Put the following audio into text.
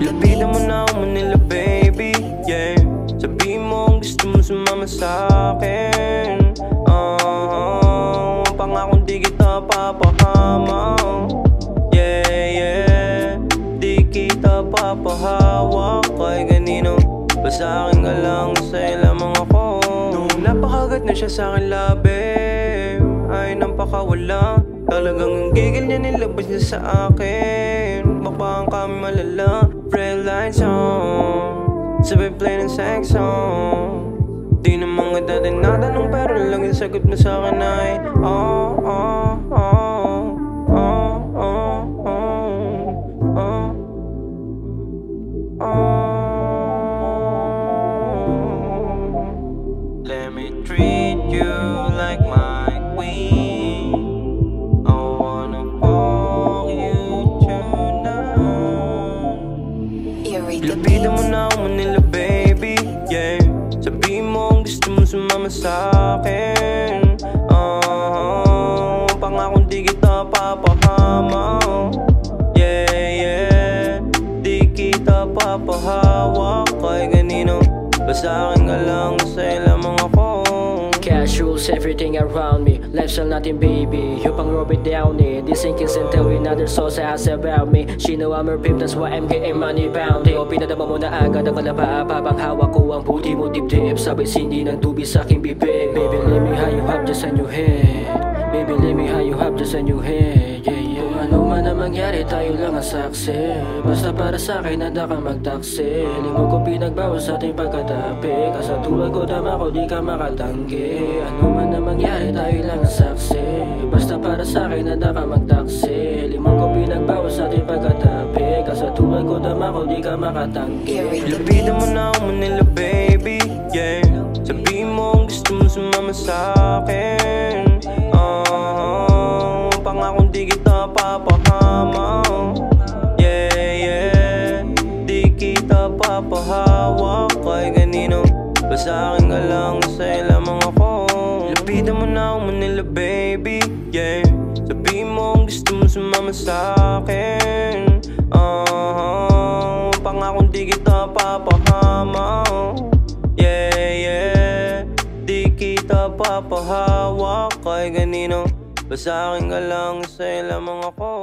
Lapitan mo na ako Manila baby, yeah. Sabihin mo ang gusto mo sumama sa'kin. Pangakong di kita papahama, yeah, yeah. Di kita papahawak kay ganino. Basta akin ka lang, sa'yo lamang ako. Nung napakagat na siya sa'kin labi, ay napakawala. Talagang ang gigil niya nilabas niya sa akin. Bakbang kami malala. Red light song, sabay play ng sex song. Di naman kita tinatanong pero lang yung sagot mo sa'kin ay oh, oh, oh, oh, oh, oh, oh, oh. Let me treat you like my queen. I wanna fuck you tonight. Lapitan mo na ako Manila baby, yeah. Sabihin mo ang gusto mo sumama sa'kin. Pangakong di kita papahama, yeah, yeah. Di kita papahawak kay ganino. Basta akin ka lang, sa'yo lamang ako. Casuals, everything around me. Lifestyle natin baby, yung pang Robert Downey. This ain't kiss and tell me another source has about me. She know I'm her pimp, that's why I'm getting money bounty. O pinadama mo na agad ang kalapaa, habang hawak ko ang puti mo dibdib. Sabay sindi ng tubig sa aking bibig. Baby let me how you have just a new head. Baby let me how you have just a new head, yeah, yeah. Ano man ang mangyari, tayo lang ang saksi. Basta para sa'kin, handa ka magtaksi. Linggo ko pinagbawas sa ating pagkatapi. Kasatulad ko, tama ko, di ka makatanggi. Ano man ang mangyari, tayo lang ang saksi. Basta para sa'kin, handa ka magtaksi. Linggo ko pinagbawas sa ating pagkatapi. Kasatulad ko, tama ko, di ka makatanggi. Lapitan mo na ako Manila baby, yeah. Sabihin mo ang gusto mo sumama sa'kin. Pangakong di kita papahama, yeah, yeah. Di kita papahawak kay ganino. Basta akin ka lang, sa'yo lamang ako. Lapitan mo na ako Manila baby, yeah. Sabihin mo ang gusto mo sumama sa'kin. Pangakong di kita papahama, yeah, yeah. Di kita papahawak kay ganino. Basta akin ka lang, sa'yo lamang ako.